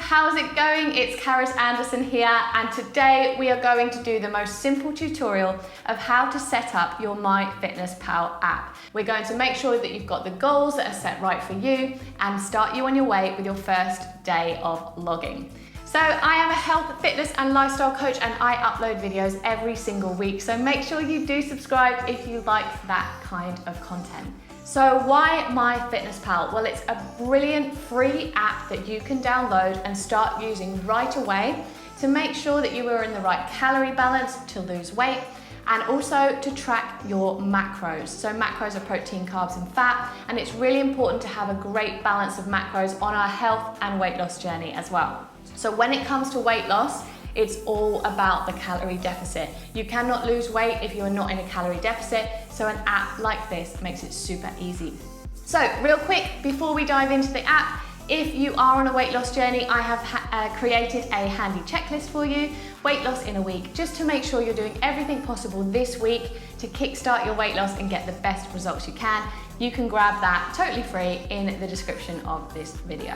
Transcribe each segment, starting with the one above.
how's it going? It's Caris Anderson here, and today we are going to do the most simple tutorial of how to set up your MyFitnessPal app. We're going to make sure that you've got the goals that are set right for you and start you on your way with your first day of logging. So I am a health, fitness and lifestyle coach, and I upload videos every single week. So make sure you do subscribe if you like that kind of content. So why MyFitnessPal? Well, it's a brilliant free app that you can download and start using right away to make sure that you are in the right calorie balance to lose weight, and also to track your macros. So macros are protein, carbs and fat, and it's really important to have a great balance of macros on our health and weight loss journey as well. So when it comes to weight loss, it's all about the calorie deficit. You cannot lose weight if you're not in a calorie deficit, so an app like this makes it super easy. So real quick, before we dive into the app, if you are on a weight loss journey, I have created a handy checklist for you, weight loss in a week, just to make sure you're doing everything possible this week to kickstart your weight loss and get the best results you can. You can grab that totally free in the description of this video.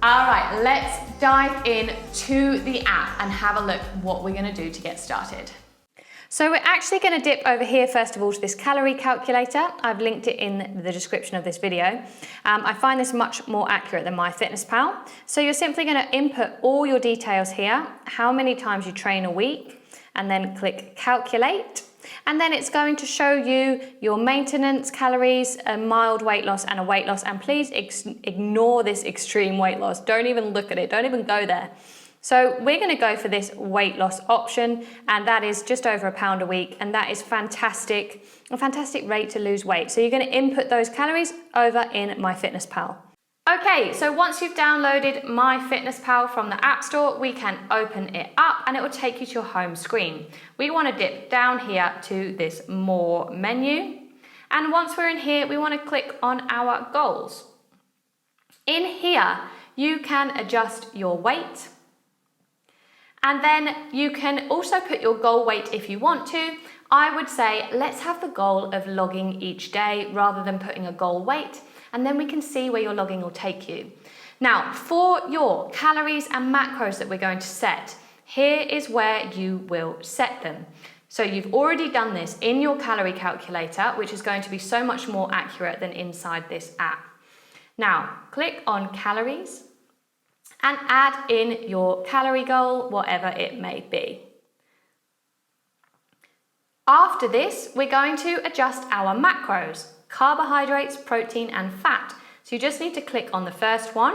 All right, let's dive into the app and have a look what we're gonna do to get started. So we're actually gonna dip over here first of all to this calorie calculator. I've linked it in the description of this video. I find this much more accurate than MyFitnessPal. So you're simply gonna input all your details here, how many times you train a week, and then click calculate. And then it's going to show you your maintenance calories, a mild weight loss and a weight loss. And please ignore this extreme weight loss. Don't even look at it, don't even go there. So we're gonna go for this weight loss option, and that is just over £1 a week, and that is fantastic, a fantastic rate to lose weight. So you're gonna input those calories over in MyFitnessPal. Okay, so once you've downloaded MyFitnessPal from the App Store, we can open it up and it will take you to your home screen. We want to dip down here to this More menu. And once we're in here, we want to click on our goals. In here, you can adjust your weight. And then you can also put your goal weight if you want to. I would say, let's have the goal of logging each day rather than putting a goal weight. And then we can see where your logging will take you. Now, for your calories and macros that we're going to set, here is where you will set them. So you've already done this in your calorie calculator, which is going to be so much more accurate than inside this app. Now, click on calories and add in your calorie goal, whatever it may be. After this, we're going to adjust our macros. Carbohydrates, protein and fat. So you just need to click on the first one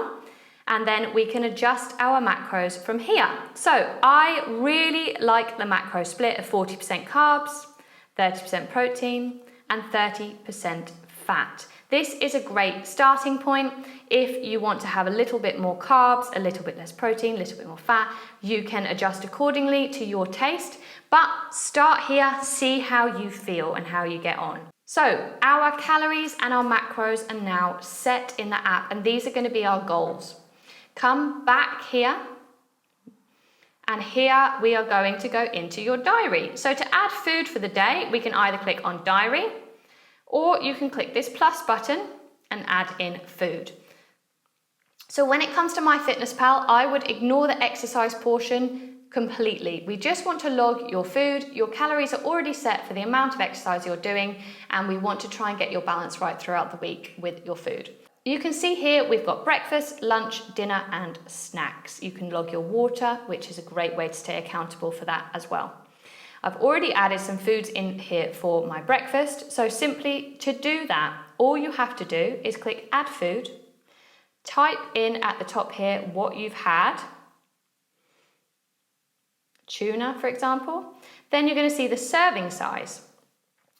and then we can adjust our macros from here. So I really like the macro split of 40% carbs, 30% protein and 30% fat. This is a great starting point. If you want to have a little bit more carbs, a little bit less protein, a little bit more fat, you can adjust accordingly to your taste, but start here, see how you feel and how you get on. So our calories and our macros are now set in the app, and these are going to be our goals. Come back here, and here we are going to go into your diary. So to add food for the day, we can either click on diary, or you can click this plus button and add in food. So when it comes to MyFitnessPal, I would ignore the exercise portion completely. We just want to log your food. Your calories are already set for the amount of exercise you're doing, and we want to try and get your balance right throughout the week with your food. You can see here we've got breakfast, lunch, dinner and snacks. You can log your water, which is a great way to stay accountable for that as well. I've already added some foods in here for my breakfast, so simply to do that, all you have to do is click add food, type in at the top here what you've had, tuna, for example, then you're going to see the serving size.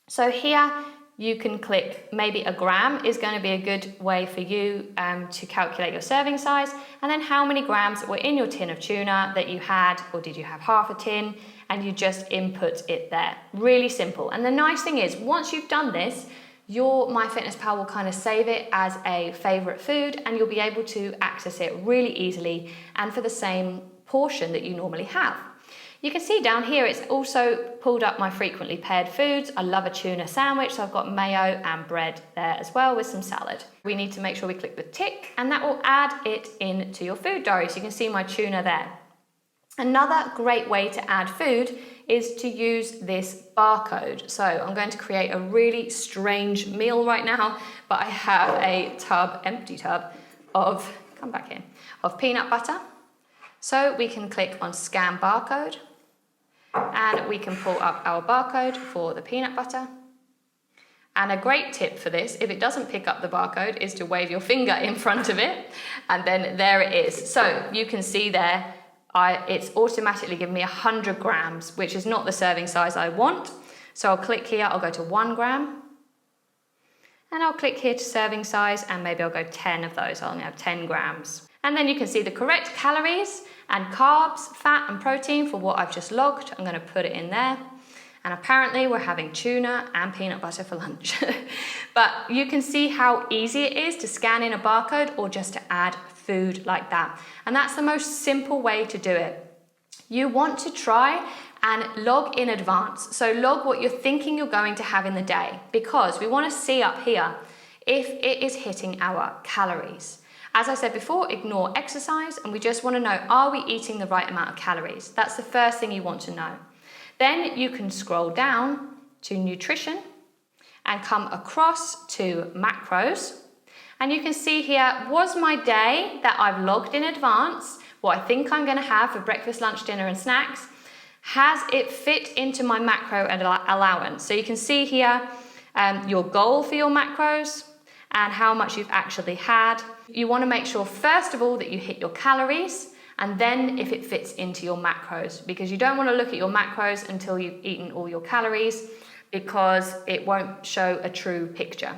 So here you can click maybe a gram is going to be a good way for you to calculate your serving size, and then how many grams were in your tin of tuna that you had, or did you have half a tin, and you just input it there. Really simple. And the nice thing is, once you've done this, your MyFitnessPal will kind of save it as a favorite food, and you'll be able to access it really easily and for the same portion that you normally have. You can see down here it's also pulled up my frequently paired foods. I love a tuna sandwich, so I've got mayo and bread there as well with some salad. We need to make sure we click the tick, and that will add it into your food diary. So you can see my tuna there. Another great way to add food is to use this barcode. So I'm going to create a really strange meal right now, but I have a tub, empty tub of, come back in, of peanut butter. So we can click on scan barcode, and we can pull up our barcode for the peanut butter. And a great tip for this, if it doesn't pick up the barcode, is to wave your finger in front of it, and then there it is. So you can see there, it's automatically given me 100 grams, which is not the serving size I want. So I'll click here, I'll go to 1 gram, and I'll click here to serving size, and maybe I'll go 10 of those. I'll only have 10 grams. And then you can see the correct calories and carbs, fat and protein for what I've just logged. I'm going to put it in there. And apparently we're having tuna and peanut butter for lunch. But you can see how easy it is to scan in a barcode or just to add food like that. And that's the most simple way to do it. You want to try and log in advance. So log what you're thinking you're going to have in the day, because we want to see up here if it is hitting our calories. As I said before, ignore exercise, and we just want to know, are we eating the right amount of calories? That's the first thing you want to know. Then you can scroll down to nutrition and come across to macros. And you can see here, was my day that I've logged in advance, what I think I'm going to have for breakfast, lunch, dinner and snacks, has it fit into my macro and allowance? So you can see here your goal for your macros and how much you've actually had. You want to make sure, first of all, that you hit your calories, and then if it fits into your macros, because you don't want to look at your macros until you've eaten all your calories, because it won't show a true picture.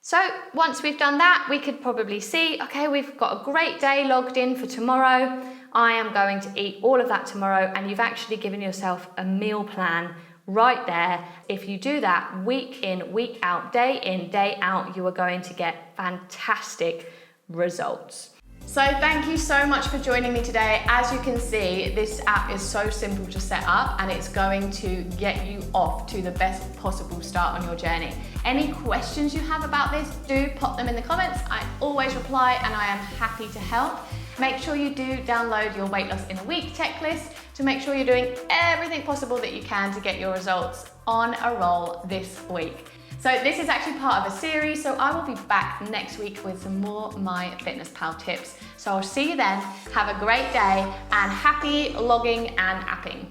So once we've done that, we could probably see, okay, we've got a great day logged in for tomorrow. I am going to eat all of that tomorrow, and you've actually given yourself a meal plan right there. If you do that week in, week out, day out, you are going to get fantastic results. So thank you so much for joining me today. As you can see, this app is so simple to set up, and it's going to get you off to the best possible start on your journey. Any questions you have about this, do pop them in the comments. I always reply, and I am happy to help. Make sure you do download your weight loss in a week checklist to make sure you're doing everything possible that you can to get your results on a roll this week. So this is actually part of a series, so I will be back next week with some more MyFitnessPal tips. So I'll see you then. Have a great day and happy logging and apping.